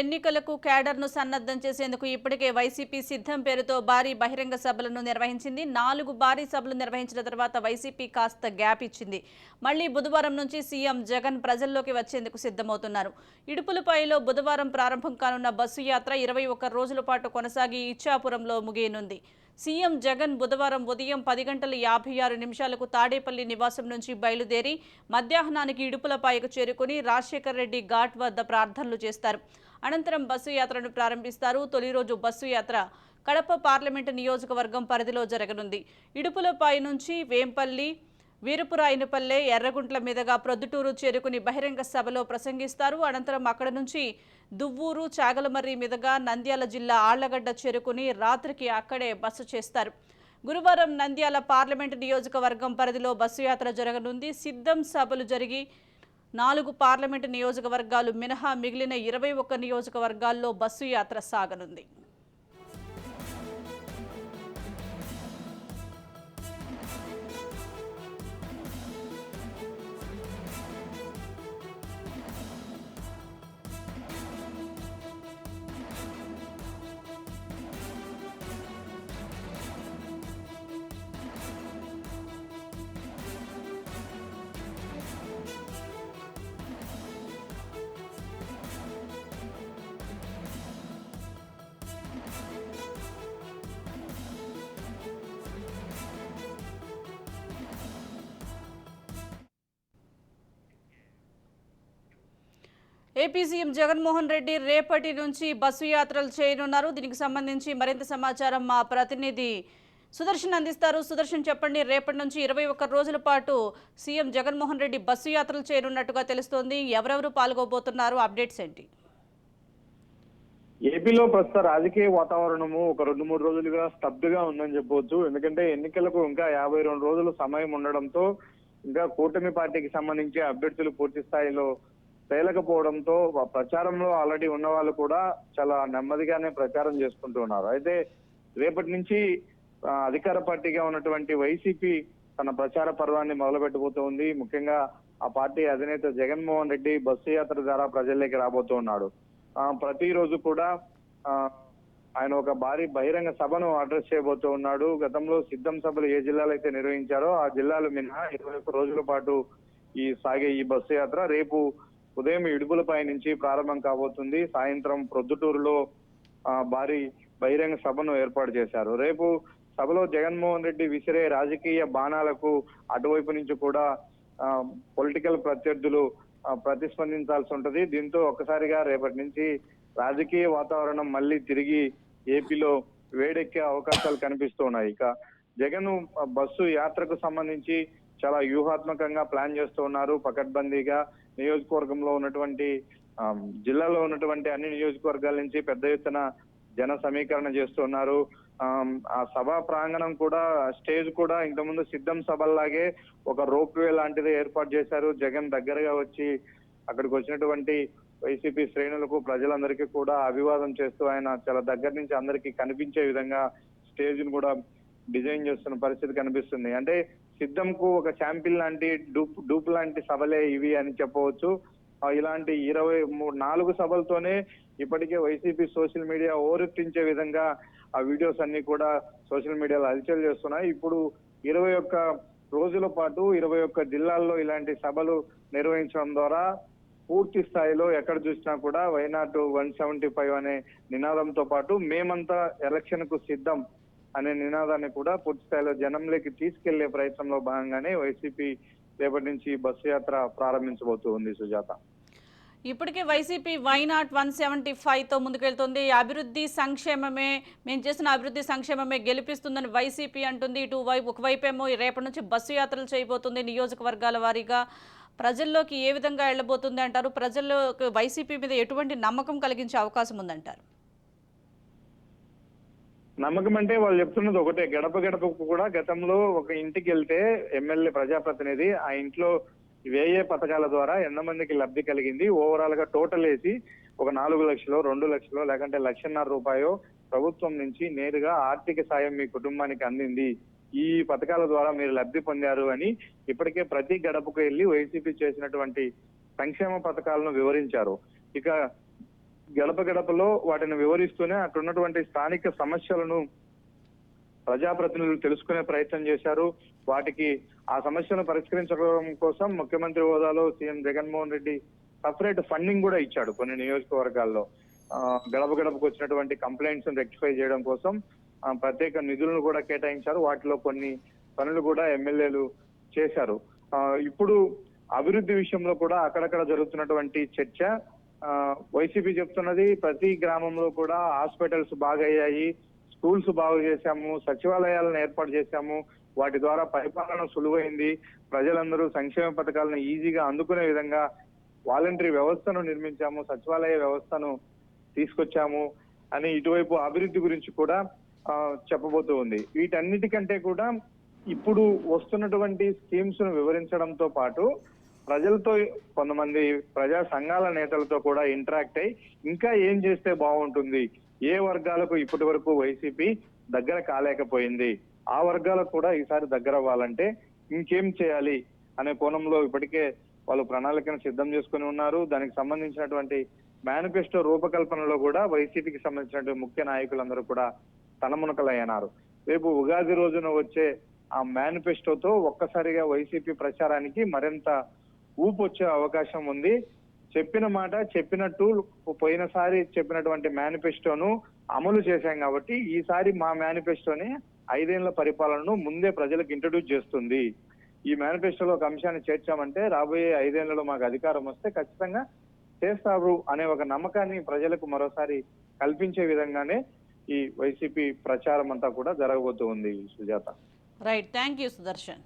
ఎన్నికలకు క్యాడర్ను సన్నద్ధం చేసేందుకు ఇప్పటికే వైసీపీ సిద్ధం పేరుతో భారీ బహిరంగ సభలను నిర్వహించింది. 4 భారీ సభలు నిర్వహించిన తర్వాత వైసీపీ కాస్త గ్యాప్ ఇచ్చింది. మళ్లీ బుధవారం నుంచి సీఎం జగన్ ప్రజల్లోకి వచ్చేందుకు సిద్ధమవుతున్నారు. ఇడుపులపాయలో బుధవారం ప్రారంభం కానున్న బస్సు యాత్ర 21 రోజుల పాటు కొనసాగి ఇచ్చాపురంలో ముగియనుంది. సీఎం జగన్ బుధవారం ఉదయం 10:56 తాడేపల్లి నివాసం నుంచి బయలుదేరి మధ్యాహ్నానికి ఇడుపులపాయకు చేరుకుని రాజశేఖర్ రెడ్డి ఘాట్ వద్ద ప్రార్థనలు చేస్తారు. అనంతరం బస్సు యాత్రను ప్రారంభిస్తారు. తొలి రోజు బస్సు యాత్ర కడప పార్లమెంటు నియోజకవర్గం పరిధిలో జరగనుంది. ఇడుపులపాయ నుంచి వేంపల్లి, వీరపురాయనపల్లె, ఎర్రగుంట్ల మీదుగా ప్రొద్దుటూరు చేరుకుని బహిరంగ సభలో ప్రసంగిస్తారు. అనంతరం అక్కడ నుంచి దువ్వూరు, చాగలమర్రి మీదుగా నంద్యాల జిల్లా ఆళ్లగడ్డ చేరుకుని రాత్రికి అక్కడే బస చేస్తారు. గురువారం నంద్యాల పార్లమెంటు నియోజకవర్గం పరిధిలో బస్సు యాత్ర జరగనుంది. సిద్ధం సభలు జరిగి 4 పార్లమెంటు నియోజకవర్గాలు మినహా మిగిలిన 21 నియోజకవర్గాల్లో బస్సు యాత్ర సాగనుంది. ఏపీ సీఎం జగన్మోహన్ రెడ్డి రేపటి నుంచి బస్సు యాత్రలు చేయనున్నారు. దీనికి సంబంధించి మరింత సమాచారం మా ప్రతినిధి సుదర్శన్ అందిస్తారు. సుదర్శన్, చెప్పండి. రేపటి నుంచి 21 రోజుల పాటు సీఎం జగన్మోహన్ రెడ్డి బస్సు యాత్రలు చేయనున్నట్టుగా తెలుస్తోంది. ఎవరెవరు పాల్గొబోతున్నారు? అప్డేట్స్ ఏంటి? ఏపీలో ప్రస్తుత రాజకీయ వాతావరణము ఒక 2-3 రోజులుగా స్తబ్దుగా ఉందని చెప్పవచ్చు. ఎందుకంటే ఎన్నికలకు ఇంకా 52 రోజులు సమయం ఉండడంతో ఇంకా కూటమి పార్టీకి సంబంధించి అభ్యర్థులు పూర్తి స్థాయిలో తేలకపోవడంతో ప్రచారంలో ఆల్రెడీ ఉన్న వాళ్ళు కూడా చాలా నెమ్మదిగానే ప్రచారం చేసుకుంటూ ఉన్నారు. అయితే రేపటి నుంచి అధికార పార్టీగా ఉన్నటువంటి వైసీపీ తన ప్రచార పర్వాన్ని మొదలుపెట్టబోతోంది. ముఖ్యంగా ఆ పార్టీ అధినేత జగన్మోహన్ రెడ్డి బస్సు యాత్ర ద్వారా ప్రజల్లోకి రాబోతూ ఉన్నాడు. ప్రతిరోజు కూడా ఆయన ఒక భారీ బహిరంగ సభను అడ్రస్ చేయబోతూ ఉన్నాడు. గతంలో సిద్ధం సభలు ఏ జిల్లాలో అయితే నిర్వహించారో ఆ జిల్లాలు మినహా 21 రోజుల పాటు సాగే ఈ బస్సు యాత్ర రేపు ఉదయం ఇడుపులపై నుంచి ప్రారంభం కాబోతుంది. సాయంత్రం ప్రొద్దుటూరులో భారీ బహిరంగ సభను ఏర్పాటు చేశారు. రేపు సభలో జగన్మోహన్ రెడ్డి విసిరే రాజకీయ బాణాలకు అటువైపు నుంచి కూడా పొలిటికల్ ప్రత్యర్థులు ప్రతిస్పందించాల్సి ఉంటది. దీంతో ఒక్కసారిగా రేపటి నుంచి రాజకీయ వాతావరణం మళ్ళీ తిరిగి ఏపీలో వేడెక్కే అవకాశాలు కనిపిస్తున్నాయి. ఇక జగన్ బస్సు యాత్రకు సంబంధించి చాలా వ్యూహాత్మకంగా ప్లాన్ చేస్తూ ఉన్నారు. పకడ్బందీగా నియోజకవర్గంలో ఉన్నటువంటి జిల్లాలో ఉన్నటువంటి అన్ని నియోజకవర్గాల నుంచి పెద్ద ఎత్తున జన సమీకరణ చేస్తున్నారు. ఆ సభా ప్రాంగణం కూడా స్టేజ్ కూడా ఇంతకుముందు సిద్ధం సభల్లాగే ఒక రోప్ వే లాంటిది ఏర్పాటు చేశారు. జగన్ దగ్గరగా వచ్చి అక్కడికి వచ్చినటువంటి వైసీపీ శ్రేణులకు ప్రజలందరికీ కూడా అభివాదం చేస్తూ ఆయన చాలా దగ్గర నుంచి అందరికీ కనిపించే విధంగా స్టేజ్ ను కూడా డిజైన్ చేస్తున్న పరిస్థితి కనిపిస్తుంది. అంటే సిద్ధంకు ఒక శాంపిల్ లాంటి డూప్ లాంటి సభలే ఇవి అని చెప్పవచ్చు. ఇలాంటి 24 సభలతోనే ఇప్పటికే వైసీపీ సోషల్ మీడియా ఓరెత్తించే విధంగా ఆ వీడియోస్ అన్ని కూడా సోషల్ మీడియాలో హల్చల్ చేస్తున్నాయి. ఇప్పుడు 21 రోజుల పాటు 21 జిల్లాల్లో ఇలాంటి సభలు నిర్వహించడం ద్వారా పూర్తి స్థాయిలో ఎక్కడ చూసినా కూడా వైనాట్ 175 అనే నినాదంతో పాటు మేమంతా ఎలక్షన్ కు సిద్ధం అనే నినాదాన్ని కూడా పూర్తి స్థాయిలో జనంలోకి తీసుకెళ్లే ప్రయత్నంలో భాగంగానే వైసీపీ రేపటి నుంచి బస్సు యాత్ర ప్రారంభించబోతుంది. సుజాత, ఇప్పటికే వైసీపీ వైనాట్ 175తో ముందుకెళ్తుంది. అభివృద్ధి సంక్షేమమే, మేము చేసిన అభివృద్ధి సంక్షేమమే గెలిపిస్తుందని వైసీపీ అంటుంది. ఒకవైపేమో రేపటి నుంచి బస్సు యాత్రలు చేయబోతుంది. నియోజకవర్గాల వారీగా ప్రజల్లోకి ఏ విధంగా వెళ్ళబోతుంది అంటారు? ప్రజల్లోకి వైసీపీ మీద ఎటువంటి నమ్మకం కలిగించే అవకాశం ఉందంటారు? నమ్మకం అంటే వాళ్ళు చెప్తున్నది ఒకటే, గడప గడపకు కూడా గతంలో ఒక ఇంటికి వెళ్తే ఎమ్మెల్యే ప్రజాప్రతినిధి ఆ ఇంట్లో వేయే పథకాల ద్వారా ఎంతమందికి లబ్ధి కలిగింది, ఓవరాల్ గా టోటల్ వేసి ఒక 4 లక్షలు, 2 లక్షలు, లేకంటే 1,50,000 రూపాయలు ప్రభుత్వం నుంచి నేరుగా ఆర్థిక సాయం మీ కుటుంబానికి అందింది, ఈ పథకాల ద్వారా మీరు లబ్ధి పొందారు అని ఇప్పటికే ప్రతి గడపకు వెళ్లి వైసీపీ చేసినటువంటి సంక్షేమ పథకాలను వివరించారు. ఇక గడప గడపలో వాటిని వివరిస్తూనే అక్కడ ఉన్నటువంటి స్థానిక సమస్యలను ప్రజాప్రతినిధులు తెలుసుకునే ప్రయత్నం చేశారు. వాటికి ఆ సమస్యలను పరిష్కరించడం కోసం ముఖ్యమంత్రి హోదాలో CM Jaganmohan Reddy separate funding కూడా ఇచ్చాడు కొన్ని నియోజకవర్గాల్లో. గడప గడపకు వచ్చినటువంటి కంప్లైంట్స్ రెక్టిఫై చేయడం కోసం ప్రత్యేక నిధులను కూడా కేటాయించారు. వాటిలో కొన్ని పనులు కూడా ఎమ్మెల్యేలు చేశారు. ఇప్పుడు అభివృద్ధి విషయంలో కూడా అక్కడక్కడ జరుగుతున్నటువంటి చర్చ. వైసీపీ చెప్తున్నది ప్రతి గ్రామంలో కూడా హాస్పిటల్స్ బాగయ్యాయి, స్కూల్స్ బాగు చేశాము, సచివాలయాలను ఏర్పాటు చేశాము, వాటి ద్వారా పరిపాలన సులువైంది, ప్రజలందరూ సంక్షేమ పథకాలను ఈజీగా అందుకునే విధంగా వాలంటరీ వ్యవస్థను నిర్మించాము, సచివాలయ వ్యవస్థను తీసుకొచ్చాము అని ఇటువైపు అభివృద్ధి గురించి కూడా చెప్పబోతూ ఉంది. వీటన్నిటికంటే కూడా ఇప్పుడు వస్తున్నటువంటి స్కీమ్స్ ను వివరించడంతో పాటు ప్రజలతో కొంతమంది ప్రజా సంఘాల నేతలతో కూడా ఇంటరాక్ట్ అయి ఇంకా ఏం చేస్తే బాగుంటుంది, ఏ వర్గాలకు ఇప్పటి వరకు వైసీపీ దగ్గర కాలేకపోయింది, ఆ వర్గాలకు కూడా ఈసారి దగ్గర అవ్వాలంటే ఇంకేం చేయాలి అనే కోణంలో ఇప్పటికే వాళ్ళు ప్రణాళికను సిద్ధం చేసుకుని ఉన్నారు. దానికి సంబంధించినటువంటి మేనిఫెస్టో రూపకల్పనలో కూడా వైసీపీకి సంబంధించినటువంటి ముఖ్య నాయకులందరూ కూడా తలమునకలయ్యారు. రేపు ఉగాది రోజున వచ్చే ఆ మేనిఫెస్టోతో ఒక్కసారిగా వైసీపీ ప్రచారానికి మరింత ఊపు వచ్చే అవకాశం ఉంది. చెప్పిన మాట చెప్పినట్టు పోయినసారి చెప్పినటువంటి మేనిఫెస్టోను అమలు చేశాం కాబట్టి ఈసారి మా మేనిఫెస్టోని 5 ఏళ్ల పరిపాలనను ముందే ప్రజలకు ఇంట్రడ్యూస్ చేస్తుంది. ఈ మేనిఫెస్టోలో ఒక అంశాన్ని చేర్చామంటే రాబోయే 5 ఏళ్లలో మాకు అధికారం వస్తే ఖచ్చితంగా చేస్తారు అనే ఒక నమ్మకాన్ని ప్రజలకు మరోసారి కల్పించే విధంగానే ఈ వైసీపీ ప్రచారం అంతా కూడా జరగబోతూ ఉంది. Sujatha. Right, thank you Sudarshan.